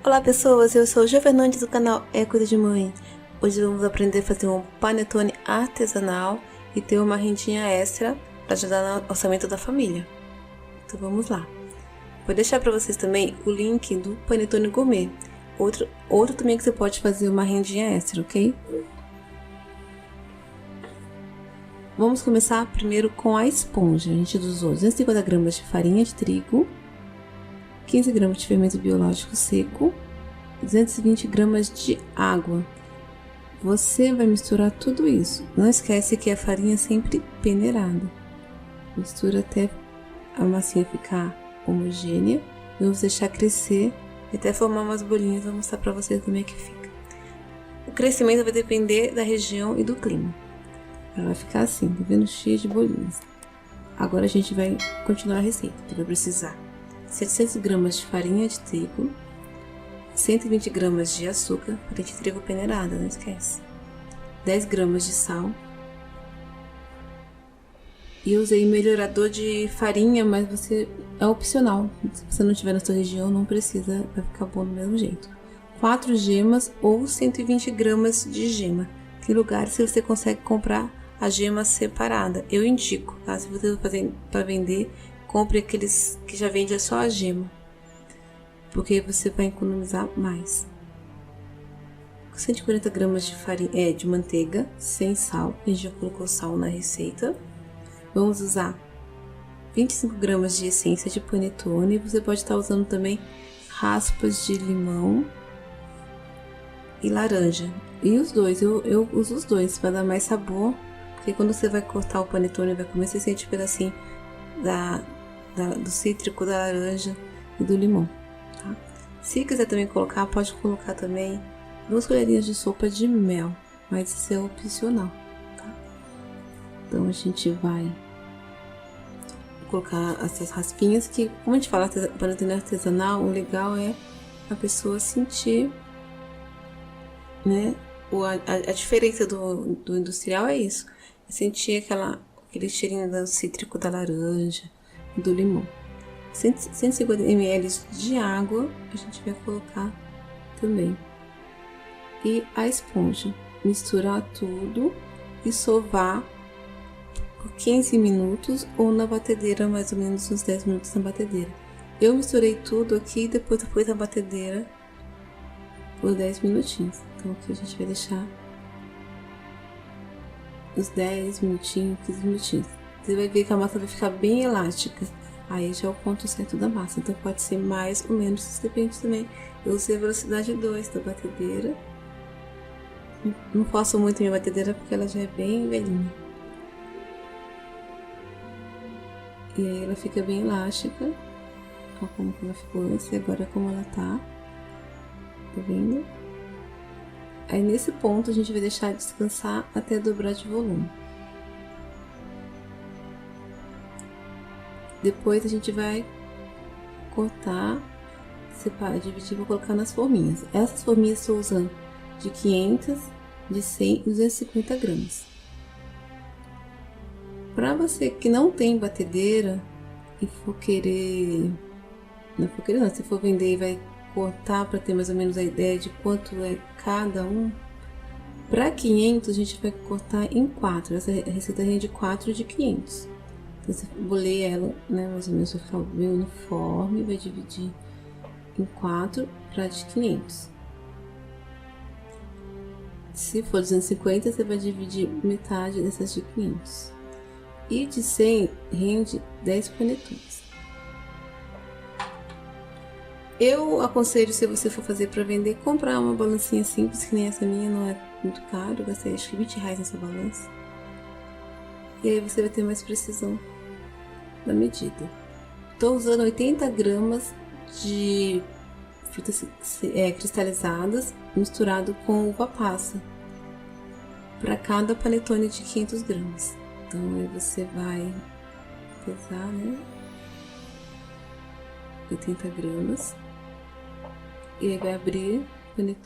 Olá pessoas, eu sou Jo Fernandes do canal É Coisa de Mãe. Hoje vamos aprender a fazer um panetone artesanal e ter uma rendinha extra para ajudar no orçamento da família. Então vamos lá. Vou deixar para vocês também o link do panetone gourmet, outro também que você pode fazer uma rendinha extra, ok? Vamos começar primeiro com a esponja. A gente usou 250 gramas de farinha de trigo, 15 gramas de fermento biológico seco, 220 gramas de água. Você vai misturar tudo isso. Não esquece que a farinha é sempre peneirada. Mistura até a massinha ficar homogênea. Vamos deixar crescer até formar umas bolinhas. Vou mostrar para vocês como é que fica. O crescimento vai depender da região e do clima. Ela vai ficar assim, tá vendo? Cheia de bolinhas. Agora a gente vai continuar a receita. Você vai precisar 700 gramas de farinha de trigo, 120 gramas de açúcar, farinha de trigo peneirada, não esquece. 10 gramas de sal. E eu usei melhorador de farinha, mas é opcional. Se você não tiver na sua região, não precisa, vai ficar bom do mesmo jeito. 4 gemas ou 120 gramas de gema. Tem lugares que você consegue comprar a gema separada. Eu indico, tá? Se você for fazer para vender, compre aqueles que já vendem só a gema, porque você vai economizar mais. 140 gramas de farinha, de manteiga sem sal. A gente já colocou sal na receita. Vamos usar 25 gramas de essência de panetone. Você pode estar usando também raspas de limão e laranja. E os dois, eu uso os dois para dar mais sabor, porque quando você vai cortar o panetone, vai comer, você sente um pedacinho do cítrico, da laranja e do limão, tá? Se quiser também colocar, pode colocar também 2 colherinhas de sopa de mel, mas isso é opcional, tá? Então a gente vai colocar essas raspinhas que, como a gente fala, panetone artesanal, o legal é a pessoa sentir, né? A diferença do industrial é isso, é sentir aquele cheirinho do cítrico, da laranja e do limão. 150 ml de água a gente vai colocar também. E a esponja. Misturar tudo e sovar por 15 minutos ou na batedeira, mais ou menos uns 10 minutos na batedeira. Eu misturei tudo aqui e depois eu pus na batedeira por 10 minutinhos. Então aqui a gente vai deixar uns 10 minutinhos, 15 minutinhos. Você vai ver que a massa vai ficar bem elástica. Aí já é o ponto certo da massa. Então pode ser mais ou menos, isso depende também. Eu usei a velocidade 2 da batedeira. Não faço muito minha batedeira porque ela já é bem velhinha. E aí ela fica bem elástica. Olha como que ela ficou antes e agora como ela tá. Tá vendo? Aí nesse ponto a gente vai deixar descansar até dobrar de volume. Depois a gente vai cortar, separar, dividir, vou colocar nas forminhas. Essas forminhas estou usando de 500, de 100 e 250 gramas. Para você que não tem batedeira e for querer, não, se for vender e vai cortar para ter mais ou menos a ideia de quanto é cada um. Para 500 a gente vai cortar em 4. Essa receita rende 4 de 500. Então você boleia ela, né, mais ou menos vai ficar bem uniforme, vai dividir em 4 para de 500. Se for 250, você vai dividir metade dessas de 500. E de 100 rende 10 panetones. Eu aconselho, se você for fazer para vender, comprar uma balancinha simples, que nem essa minha, não é muito caro. Eu gastei acho que 20 reais nessa balança. E aí você vai ter mais precisão da medida. Estou usando 80 gramas de frutas cristalizadas misturado com uva passa para cada panetone de 500 gramas. Então aí você vai pesar, né? 80 gramas. E aí vai abrir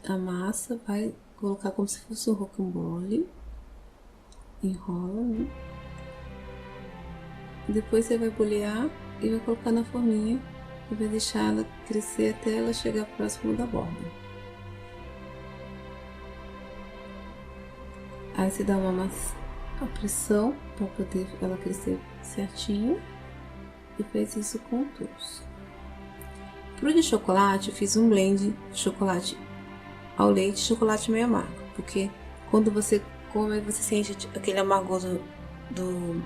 a massa, vai colocar como se fosse um rocambole. Enrola, né? Depois você vai bolear e vai colocar na forminha e vai deixar ela crescer até ela chegar próximo da borda. Aí você dá uma pressão para poder ela crescer certinho e faz isso com todos. Pro de chocolate, eu fiz um blend de chocolate ao leite e chocolate meio amargo, porque quando você come, você sente aquele amargor do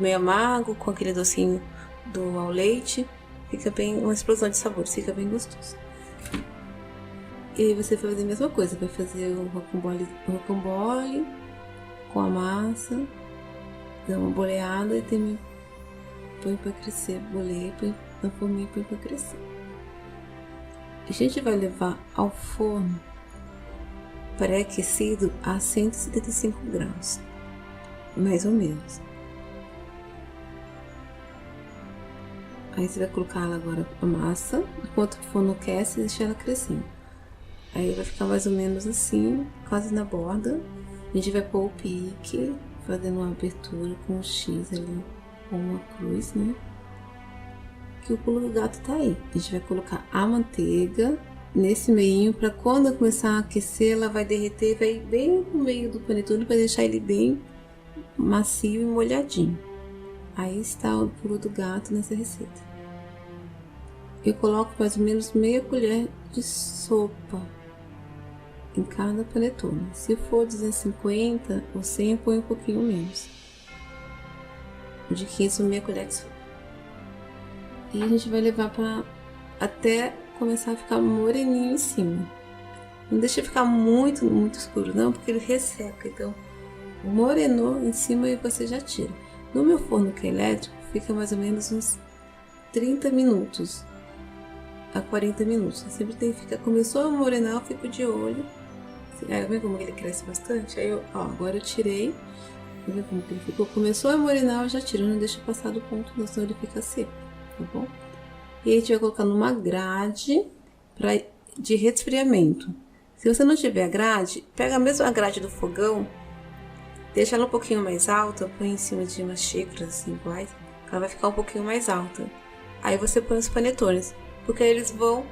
meio amargo com aquele docinho do ao leite, fica bem, uma explosão de sabores, fica bem gostoso. E aí você vai fazer a mesma coisa, vai fazer o rocambole com a massa, dá uma boleada e põe para crescer, boleia, põe na forminha e põe para crescer. A gente vai levar ao forno pré-aquecido a 175 graus, mais ou menos. Aí você vai colocar ela agora a massa, enquanto o forno aquece, e deixar ela crescendo. Aí vai ficar mais ou menos assim, quase na borda. A gente vai pôr o pique, fazendo uma abertura com um X ali, com uma cruz, né? Que o pulo do gato tá aí. A gente vai colocar a manteiga nesse meinho, para quando começar a aquecer, ela vai derreter, vai ir bem no meio do panetone para deixar ele bem macio e molhadinho. Aí está o pulo do gato nessa receita. Eu coloco mais ou menos meia colher de sopa em cada panetone. Se for 250 ou 100, põe um pouquinho menos. De 15 meia colher de sopa. E a gente vai levar para até começar a ficar moreninho em cima. Não deixa ficar muito escuro não, porque ele resseca. Então, morenou em cima e você já tira. No meu forno que é elétrico, fica mais ou menos uns 30 minutos a 40 minutos. Sempre tem que ficar, começou a morenar, eu fico de olho. Aí, vê como ele cresce bastante? Aí eu, agora eu tirei. Vê como que ele ficou? Começou a morenar, eu já tiro, não deixa passar do ponto, não, senão ele fica seco, tá bom? E aí a gente vai colocar numa grade de resfriamento. Se você não tiver a grade, pega mesmo a grade do fogão, deixa ela um pouquinho mais alta, põe em cima de umas xícaras assim iguais, ela vai ficar um pouquinho mais alta. Aí você põe os panetones, porque aí eles vão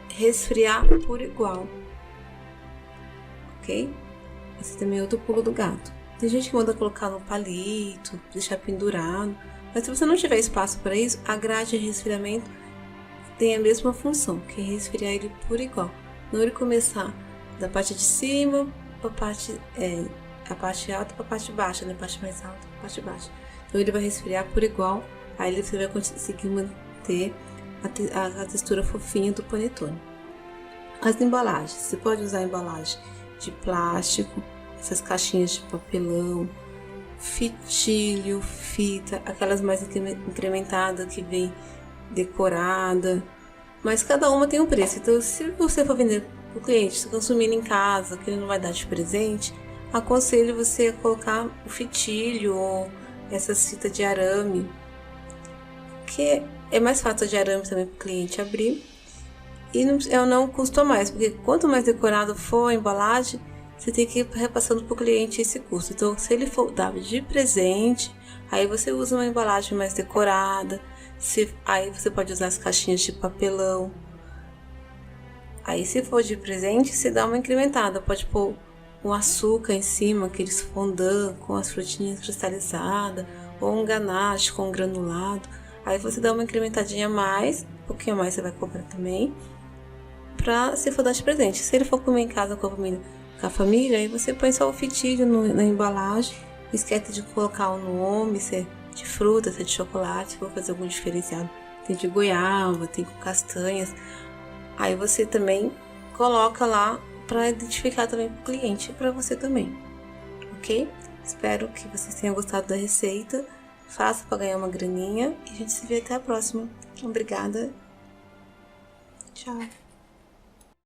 resfriar por igual. Ok? Esse também é outro pulo do gato. Tem gente que manda colocar no palito, deixar pendurado. Mas se você não tiver espaço para isso, a grade de resfriamento tem a mesma função, que é resfriar ele por igual. Não ele começar da parte de cima para a parte alta para a parte baixa, né? Parte mais alta para a parte baixa. Então ele vai resfriar por igual, aí você vai conseguir manter a textura fofinha do panetone. As embalagens, você pode usar embalagem de plástico, essas caixinhas de papelão, fitilho, fita, aquelas mais incrementadas que vem decorada, mas cada uma tem um preço. Então, se você for vender para o cliente, se consumindo em casa, que ele não vai dar de presente, aconselho você a colocar o fitilho ou essas fitas de arame, que é mais fácil de arame também para o cliente abrir e não custa mais, porque quanto mais decorado for a embalagem, você tem que ir repassando para o cliente esse custo. Então, se ele for dar de presente, aí você usa uma embalagem mais decorada. Aí você pode usar as caixinhas de papelão. Aí, se for de presente, você dá uma incrementada. Pode pôr um açúcar em cima, aqueles fondant com as frutinhas cristalizadas, ou um ganache com granulado. Aí você dá uma incrementadinha a mais, um pouquinho a mais você vai cobrar também, pra se for dar de presente. Se ele for comer em casa com a família, aí você põe só o fitilho na embalagem, não esquece de colocar o nome, se é de fruta, se é de chocolate, se for fazer algum diferenciado, tem de goiaba, tem com castanhas, aí você também coloca lá para identificar também para o cliente e para você também, ok? Espero que vocês tenham gostado da receita, faça para ganhar uma graninha e a gente se vê até a próxima. Obrigada, tchau!